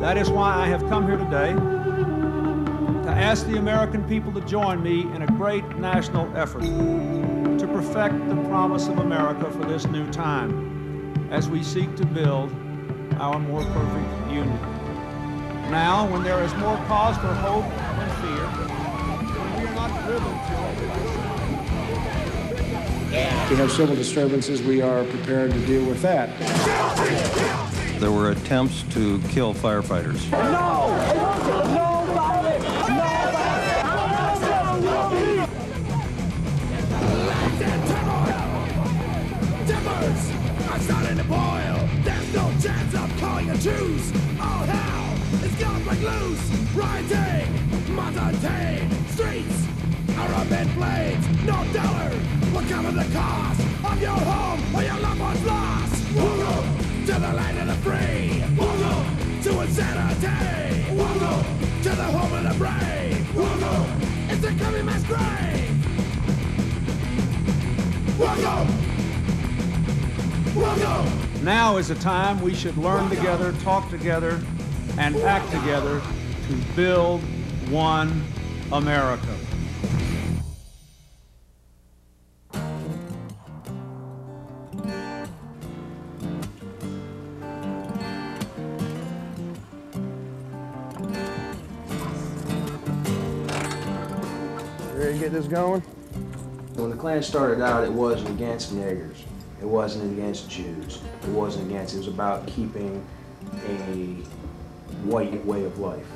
That is why I have come here today to ask the American people to join me in a great national effort to perfect the promise of America for this new time as we seek to build our more perfect union. Now, when there is more cause for hope than fear, when we are not driven to If we have civil disturbances, we are prepared to deal with that. There were attempts to kill firefighters. No! No violence! No violence! Timbers are starting to boil. There's no chance of calling a truce. Oh hell, it's gonna break loose. Rioting, must streets are up in flames. No dollar will cover the cost of your home or your loved ones lost. Welcome to the land of the free. Welcome to insanity. Welcome to the home of the brave. Welcome, it's the coming mass grave. Welcome. Welcome. Now is a time we should learn together, talk together, and act together to build one America. Ready to get this going? When the Klan started out, it wasn't against niggers. It wasn't against Jews. It was about keeping a white way of life.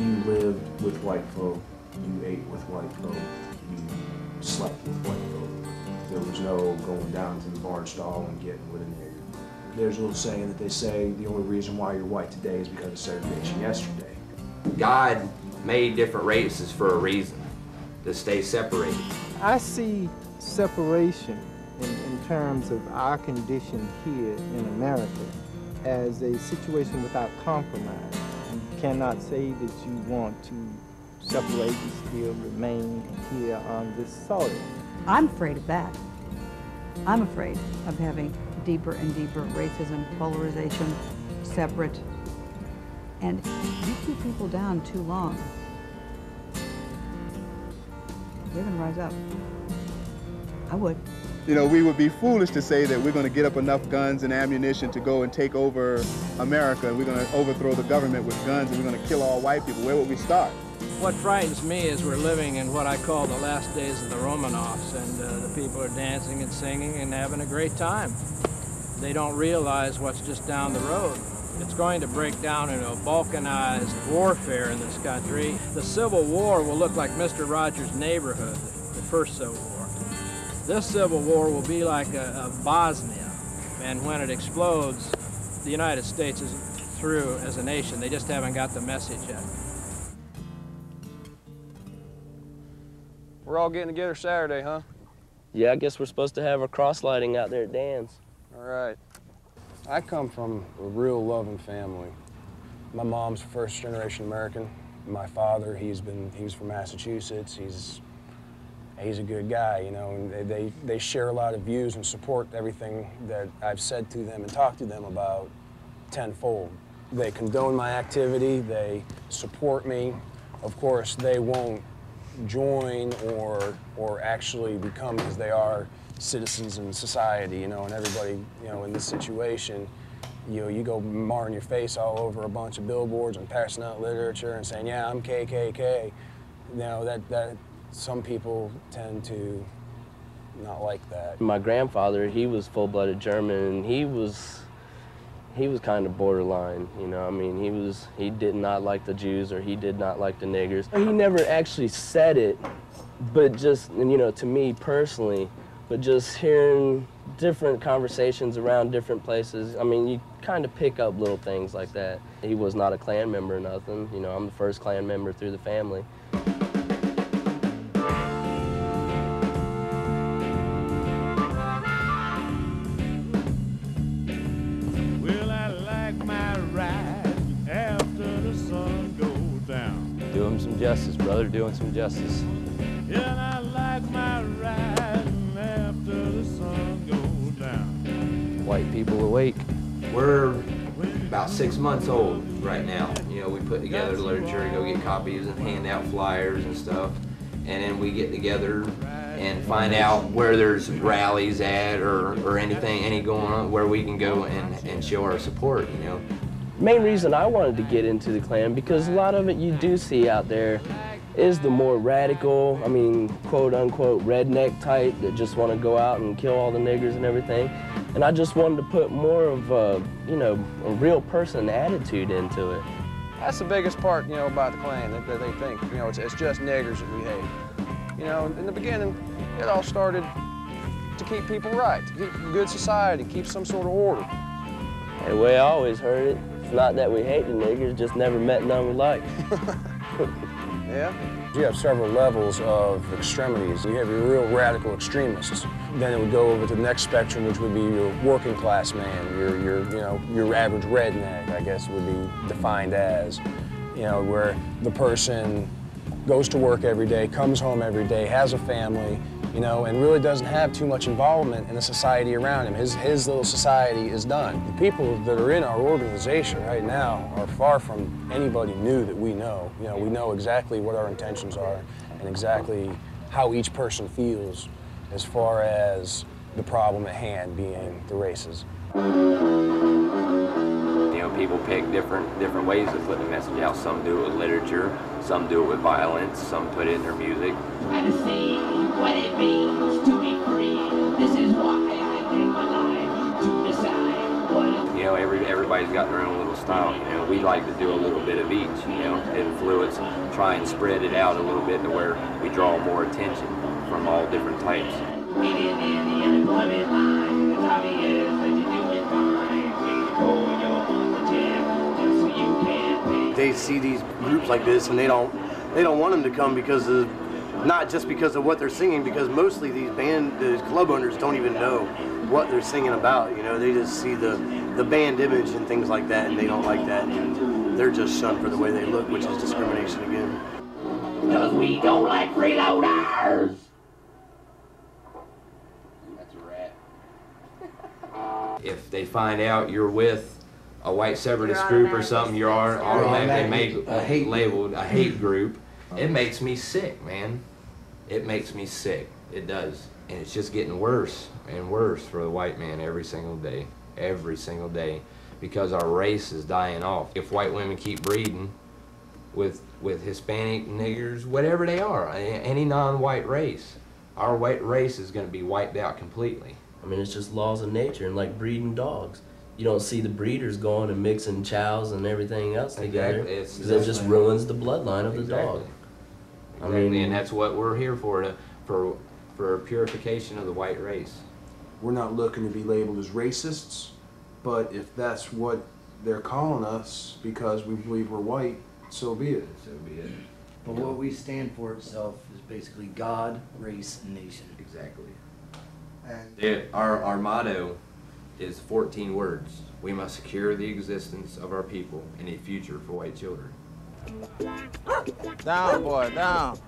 You lived with white folk, you ate with white folk, you slept with white folk. There was no going down to the barn stall and getting with a nigger. There's a little saying that they say the only reason why you're white today is because of segregation yesterday. God made different races for a reason, to stay separated. I see separation in terms of our condition here in America as a situation without compromise. You cannot say that you want to separate and still remain here on this soil. I'm afraid of that. I'm afraid of having deeper and deeper racism, polarization, separate. And you keep people down too long, they're gonna rise up. I would. You know, we would be foolish to say that we're going to get up enough guns and ammunition to go and take over America, and we're going to overthrow the government with guns, and we're going to kill all white people. Where would we start? What frightens me is we're living in what I call the last days of the Romanovs, and the people are dancing and singing and having a great time. They don't realize what's just down the road. It's going to break down into a balkanized warfare in this country. The Civil War will look like Mr. Rogers' Neighborhood, the first Civil War. This Civil War will be like a Bosnia, and when it explodes, the United States is through as a nation. They just haven't got the message yet. We're all getting together Saturday, huh? Yeah, I guess we're supposed to have our cross lighting out there at Dan's. All right. I come from a real loving family. My mom's first-generation American. My father, he's from Massachusetts. He's a good guy, you know, and they share a lot of views and support everything that I've said to them and talked to them about tenfold. They condone my activity, they support me. Of course, they won't join or actually become, as they are, citizens in society, you know, and everybody, you know, in this situation, you go marring your face all over a bunch of billboards and passing out literature and saying, yeah, I'm KKK. You know, that some people tend to not like that. My grandfather, he was full-blooded German, and he was kind of borderline, you know. I mean, he did not like the Jews, or he did not like the niggers. He never actually said it, but just, you know, to me personally, but just hearing different conversations around different places, I mean, you kind of pick up little things like that. He was not a Klan member or nothing. You know, I'm the first Klan member through the family. Well, I like my ride after the sun goes down. Do him some justice, brother, do him some justice. Yeah, I like my ride after the sun goes down. White people awake. We're about 6 months old. right now. You know, we put together literature, go get copies and hand out flyers and stuff. And then we get together and find out where there's rallies at or any going on where we can go and show our support, you know. Main reason I wanted to get into the Klan, because a lot of it you do see out there is the more radical, I mean, quote unquote, redneck type that just want to go out and kill all the niggers and everything. And I just wanted to put more of a, you know, a real person attitude into it. That's the biggest part, you know, about the Klan, that they think, you know, it's just niggers that we hate. You know, in the beginning, it all started to keep people right, to keep good society, keep some sort of order. Hey, the way I always heard it, it's not that we hate the niggers, just never met none we like. Yeah? You have several levels of extremities. You have your real radical extremists. Then it would go over to the next spectrum, which would be your working class man, your average redneck, I guess would be defined as, you know, where the person goes to work every day, comes home every day, has a family, you know, and really doesn't have too much involvement in the society around him. His little society is done. The people that are in our organization right now are far from anybody new that we know. You know, we know exactly what our intentions are and exactly how each person feels as far as the problem at hand being the races. You know, people pick different ways of putting the message out. Some do it with literature, some do it with violence, some put it in their music. And to see what it means to be free. This is why I take my life to decide what. You know, everybody's got their own little style. You know, we like to do a little bit of each. You know, influence, try and spread it out a little bit to where we draw more attention from all different types. They see these groups like this and they don't want them to come because of, not just because of what they're singing, because mostly these club owners don't even know what they're singing about. You know, they just see the band image and things like that, and they don't like that, and they're just shunned for the way they look, which is discrimination again. Because we don't like freeloaders. That's a rat. If they find out you're with a white separatist group or something, you are automatically labeled a hate group. It makes me sick, man. It makes me sick. It does. And it's just getting worse and worse for the white man every single day, because our race is dying off. If white women keep breeding with Hispanic niggers, whatever they are, any non-white race, our white race is going to be wiped out completely. I mean, it's just laws of nature, and like breeding dogs. You don't see the breeders going and mixing chows and everything else together, because it just ruins the bloodline of the dog. I mean, and that's what we're here for purification of the white race. We're not looking to be labeled as racists, but if that's what they're calling us because we believe we're white, so be it. So be it. But what we stand for itself is basically God, race, and nation. Exactly. And our motto is 14 words. We must secure the existence of our people and a future for white children. Down, boy, down.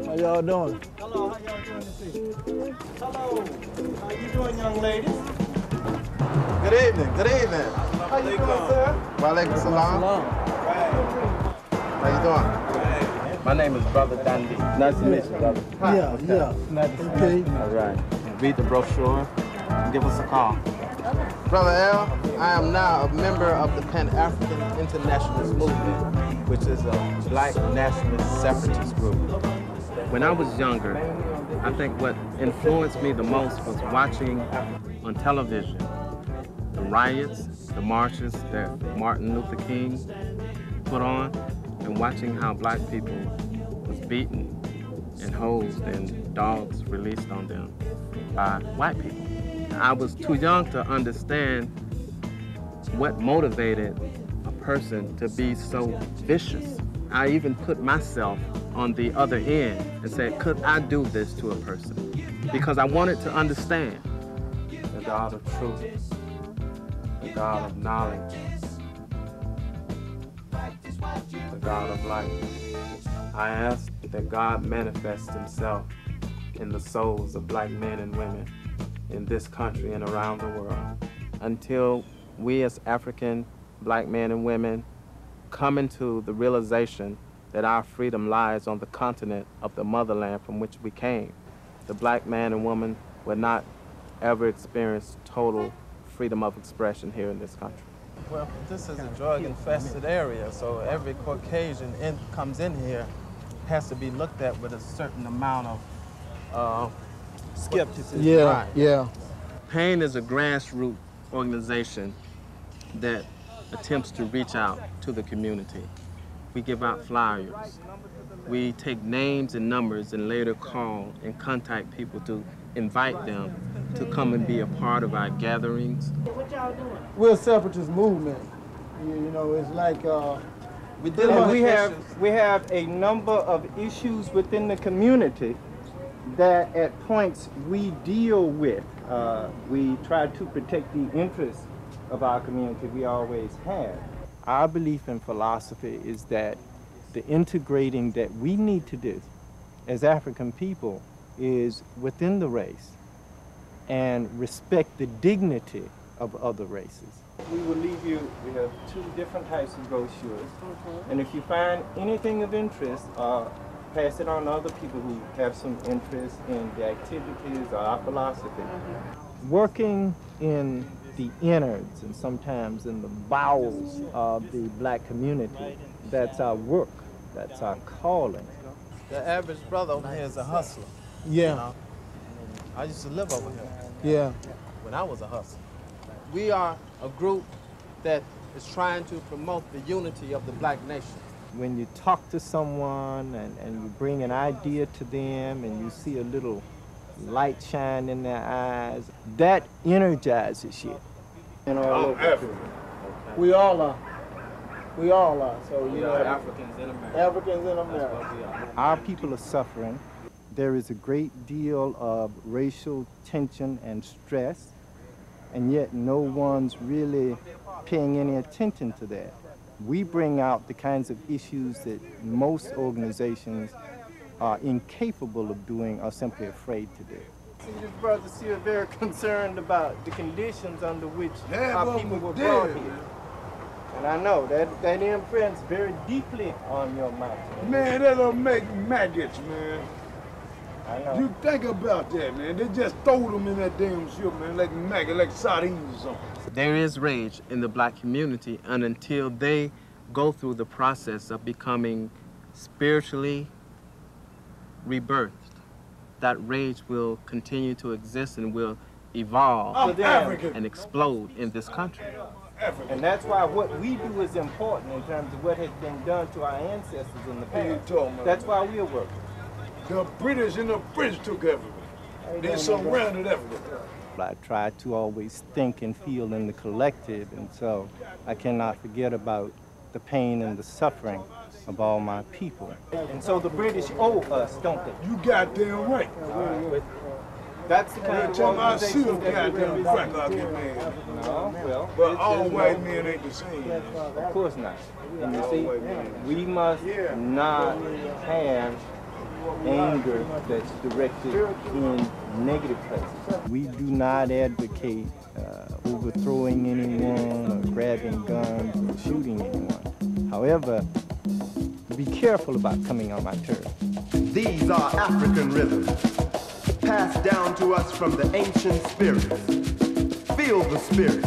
How y'all doing? Hello, how y'all doing this evening? Hello, how you doing, young ladies? Good evening, good evening. How you doing, sir? Walaikum salam. How you doing? My name is Brother Dandy. Nice to meet you, brother. Yeah. Okay. All right. Read the brochure and give us a call. Brother L, I am now a member of the Pan-African Internationalist Movement, which is a black nationalist separatist group. When I was younger, I think what influenced me the most was watching on television the riots, the marches that Martin Luther King put on, and watching how black people was beaten and hosed and dogs released on them by white people. I was too young to understand what motivated a person to be so vicious. I even put myself on the other end and said, could I do this to a person? Because I wanted to understand the God of truth, the God of knowledge, the God of light. I ask that God manifest himself in the souls of black men and women in this country and around the world, until we as African black men and women coming to the realization that our freedom lies on the continent of the motherland from which we came. The black man and woman will not ever experience total freedom of expression here in this country. Well, this is a drug-infested area, so every Caucasian comes in here has to be looked at with a certain amount of skepticism. Yeah, right. yeah. PAIN is a grassroots organization that attempts to reach out to the community. We give out flyers. We take names and numbers and later call and contact people to invite them to come and be a part of our gatherings. What y'all doing? We're a separatist movement. You know, it's like we have a number of issues within the community that at points we deal with. We try to protect the interests of our community. We always have. Our belief in philosophy is that the integrating that we need to do as African people is within the race and respect the dignity of other races. We will leave you, we have 2 different types of brochures. And if you find anything of interest, pass it on to other people who have some interest in the activities or our philosophy. Working in the innards and sometimes in the bowels of the black community, that's our work, that's our calling. The average brother over here is a hustler. Yeah. You know? I used to live over here. Yeah. When I was a hustler. We are a group that is trying to promote the unity of the black nation. When you talk to someone and you bring an idea to them and you see a little light shine in their eyes, that energizes you. I'm African. We all are. We all are. So you know, Africans in America. Africans in America. Our people are suffering. There is a great deal of racial tension and stress, and yet no one's really paying any attention to that. We bring out the kinds of issues that most organizations are incapable of doing or simply afraid to do. See, the brothers here are very concerned about the conditions under which our people were brought here. And I know that imprints very deeply on your mind. Man, that'll make maggots, man. I know. You think about that, man. They just throw them in that damn ship, man, like maggots, like sardines or something. There is rage in the black community, and until they go through the process of becoming spiritually rebirthed, that rage will continue to exist and will evolve and explode in this country. And that's why what we do is important in terms of what has been done to our ancestors in the past. That's why we're working. The British and the French took everything. They surrounded everything. I try to always think and feel in the collective, and so I cannot forget about the pain and the suffering of all my people. And so the British owe us, don't they? You goddamn right. That's the kind of organization that goddamn crack, I'll get mad. No, well. But all white men ain't the same. Of course not. And you see, we must not have anger that's directed in negative places. We do not advocate overthrowing anyone or grabbing guns or shooting anyone. However, be careful about coming on my turf. These are African rhythms, passed down to us from the ancient spirits. Feel the spirit,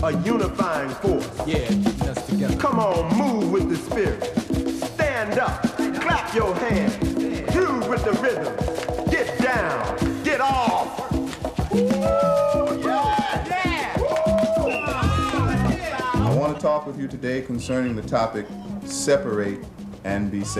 a unifying force. Yeah, us together. Come on, move with the spirit. Stand up, clap your hands, groove with the rhythm. Get down, get off. I want to talk with you today concerning the topic, separate and be safe.